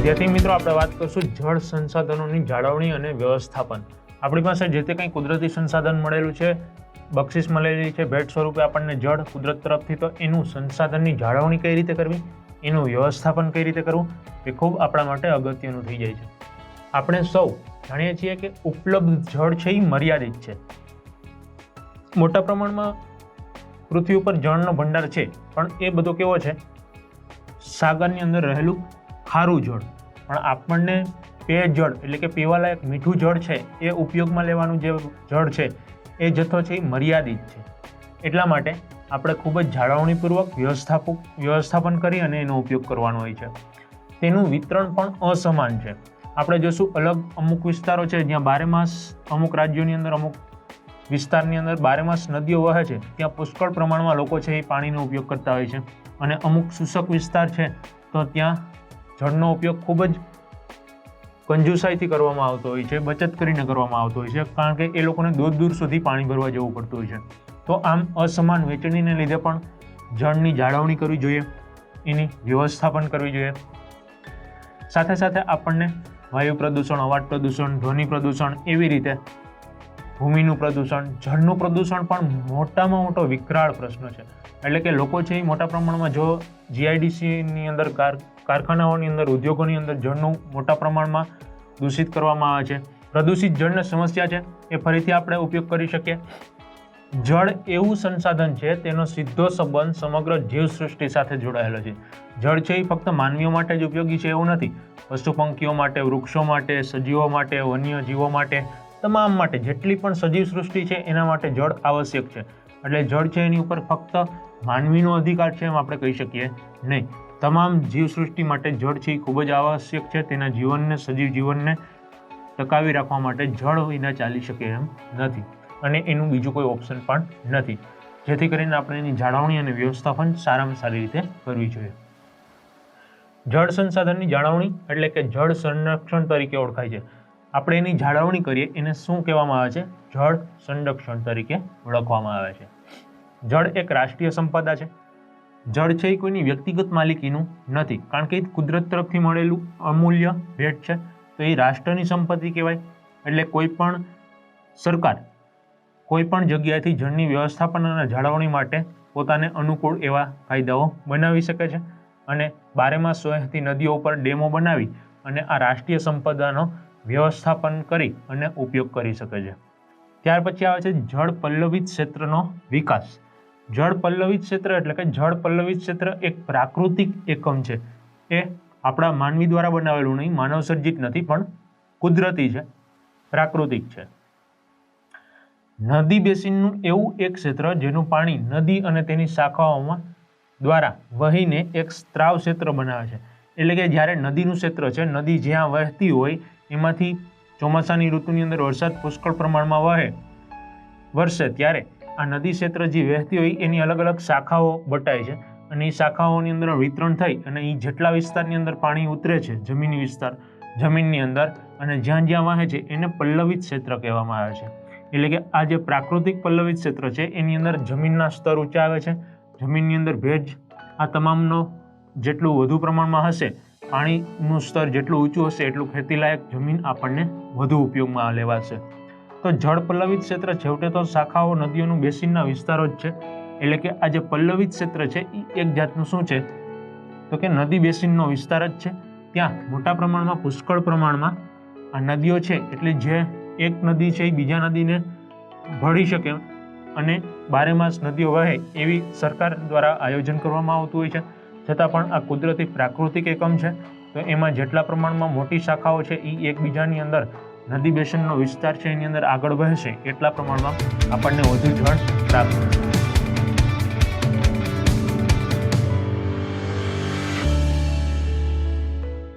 વિદ્યાર્થી મિત્રો, આપણે વાત કરશું જળ સંસાધનોની જાળવણી અને વ્યવસ્થાપન. આપણી પાસે જે તે કંઈ કુદરતી સંસાધન મળેલું છે, બક્ષિસ મળેલી છે, ભેટ સ્વરૂપે આપણને જળ કુદરત તરફથી, તો એનું સંસાધનની જાળવણી કઈ રીતે કરવી, એનું વ્યવસ્થાપન કઈ રીતે કરવું, એ ખૂબ આપણા માટે અગત્યનું થઈ જાય છે. આપણે સૌ જાણીએ છીએ કે ઉપલબ્ધ જળ છે એ મર્યાદિત છે. મોટા પ્રમાણમાં પૃથ્વી ઉપર જળનો ભંડાર છે, પણ એ બધો કેવો છે? સાગરની અંદર રહેલું ખારું જળ. પણ આપણને પેય જળ એટલે કે પીવાલાયક મીઠું જળ છે, એ ઉપયોગમાં લેવાનું જે જળ છે એ જથ્થો છે એ મર્યાદિત છે. એટલા માટે આપણે ખૂબ જ જાળવણીપૂર્વક વ્યવસ્થાપન કરી અને એનો ઉપયોગ કરવાનો હોય છે. તેનું વિતરણ પણ અસમાન છે. આપણે જોશું અલગ અમુક વિસ્તારો છે જ્યાં બારેમાસ, અમુક રાજ્યોની અંદર, અમુક વિસ્તારની અંદર બારેમાસ નદીઓ વહે છે, ત્યાં પુષ્કળ પ્રમાણમાં લોકો છે એ પાણીનો ઉપયોગ કરતા હોય છે. અને અમુક શુષ્ક વિસ્તાર છે તો ત્યાં જળનો ઉપયોગ ખૂબ જ કંજુસાઈથી કરવામાં આવતો હોય છે, બચત કરીને કરવામાં આવતો હોય છે, કારણ કે એ લોકોને દૂર દૂર સુધી પાણી ભરવા જવું પડતું હોય છે. તો આમ અસમાન વહેંચણીને લીધે પણ જળની જાળવણી કરવી જોઈએ, એની વ્યવસ્થાપન કરવી જોઈએ. સાથે સાથે આપણને વાયુ પ્રદૂષણ, અવાજ પ્રદૂષણ, ધ્વનિ પ્રદૂષણ, એવી રીતે ભૂમિનું પ્રદૂષણ, જળનું પ્રદૂષણ પણ મોટામાં મોટો વિકરાળ પ્રશ્ન છે. એટલે કે લોકો છે એ મોટા પ્રમાણમાં જો જીઆઈડીસીની અંદર, કારખાનાઓની અંદર, ઉદ્યોગોની અંદર જળનું મોટા પ્રમાણમાં દૂષિત કરવામાં આવે છે. પ્રદૂષિત જળની સમસ્યા છે એ ફરીથી આપણે ઉપયોગ કરી શકીએ. જળ એવું સંસાધન છે, તેનો સીધો સંબંધ સમગ્ર જીવસૃષ્ટિ સાથે જોડાયેલો છે. જળ છે એ ફક્ત માનવીઓ માટે જ ઉપયોગી છે એવું નથી. પશુ પંખીઓ માટે, વૃક્ષો માટે, સજીવો માટે, વન્ય જીવો માટે, તમામ માટે, જેટલી પણ સજીવ સૃષ્ટિ છે એના માટે જળ આવશ્યક છે. એટલે જળ છે એની ઉપર ફક્ત માનવીનો અધિકાર છે એમ આપણે કહી શકીએ નહીં. તમામ જીવસૃષ્ટિ માટે જળ છે એ ખૂબ જ આવશ્યક છે. તેના જીવનને, સજીવ જીવનને ટકાવી રાખવા માટે જળ વિના ચાલી શકે એમ નથી, અને એનું બીજું કોઈ ઓપ્શન પણ નથી. જેથી કરીને આપણે એની જાળવણી અને વ્યવસ્થાપન સારામાં સારી રીતે કરવી જોઈએ. જળ સંસાધનની જાળવણી એટલે કે જળ સંરક્ષણ તરીકે ઓળખાય છે. આપણે એની જાળવણી કરીએ એને શું કહેવામાં આવે છે? જળ સંરક્ષણ તરીકે ઓળખવામાં આવે છે. જળ એક રાષ્ટ્રીય સંપદા છે. જળ છે એ કોઈની વ્યક્તિગત માલિકીનું નથી, કારણ કે એ કુદરત તરફથી મળેલું અમૂલ્ય ભેટ છે. તો એ રાષ્ટ્રની સંપત્તિ કહેવાય. એટલે કોઈ પણ સરકાર કોઈ પણ જગ્યાએથી જળની વ્યવસ્થાપન અને જાળવણી માટે પોતાને અનુકૂળ એવા કાયદાઓ બનાવી શકે છે, અને બારેમાસ વહેતી નદીઓ ઉપર ડેમો બનાવી અને આ રાષ્ટ્રીય સંપદાનો વ્યવસ્થાપન કરી અને ઉપયોગ કરી શકે છે. ત્યાર પછી આવે છે જળ પલ્લવિત ક્ષેત્રનો વિકાસ. જળ પલ્લવિત ક્ષેત્ર એટલે કે જળ પલ્લવિત ક્ષેત્ર એક પ્રાકૃતિક એકમ છે. એ આપણા માનવી દ્વારા બનાવેલું નહીં, માનવ સર્જિત નથી, પણ કુદરતી છે, પ્રાકૃતિક છે. નદી બેસિનનું એવું એક ક્ષેત્ર જેનું પાણી નદી અને તેની શાખાઓમાં દ્વારા વહીને એક સ્ત્રાવ ક્ષેત્ર બનાવે છે. એટલે કે જ્યારે નદીનું ક્ષેત્ર છે, નદી જ્યાં વહેતી હોય એમાંથી ચોમાસાની ઋતુની અંદર વરસાદ પુષ્કળ પ્રમાણમાં વરસે ત્યારે આ નદી ક્ષેત્ર જે વહેતી હોય એની અલગ અલગ શાખાઓ બટાય છે, અને એ શાખાઓની અંદર વિતરણ થઈ અને એ જેટલા વિસ્તારની અંદર પાણી ઉતરે છે, જમીનની અંદર, અને જ્યાં જ્યાં વહે છે એને પલ્લવિત ક્ષેત્ર કહેવામાં આવે છે. એટલે કે આ જે પ્રાકૃતિક પલ્લવિત ક્ષેત્ર છે એની અંદર જમીનના સ્તર ઊંચા આવે છે, જમીનની અંદર ભેજ આ તમામનો જેટલું વધુ પ્રમાણમાં હશે, પાણીનું સ્તર જેટલું ઊંચું હશે એટલું ખેતીલાયક જમીન આપણને વધુ ઉપયોગમાં લેવાશે. તો જળ પલ્લવિત ક્ષેત્ર છેવટે તો શાખાઓ નદીઓનું બેસિનના વિસ્તારો જ છે. એટલે કે આ જે પલ્લવિત ક્ષેત્ર છે એ એક જાતનું શું છે? તો કે નદી બેસિનનો વિસ્તાર જ છે. ત્યાં મોટા પ્રમાણમાં, પુષ્કળ પ્રમાણમાં આ નદીઓ છે, એટલે જે એક નદી છે એ બીજા નદીને ભળી શકે અને બારેમાસ નદીઓ વહે એવી સરકાર દ્વારા આયોજન કરવામાં આવતું હોય છે. છતાં પણ આ કુદરતી પ્રાકૃતિક એકમ છે, તો એમાં જેટલા પ્રમાણમાં મોટી શાખાઓ છે એ એકબીજાની અંદર નદી બેસિનનો વિસ્તાર છે એની અંદર આગળ વહેશે એટલા પ્રમાણમાં આપણને વધુ જળ પ્રાપ્ત થશે.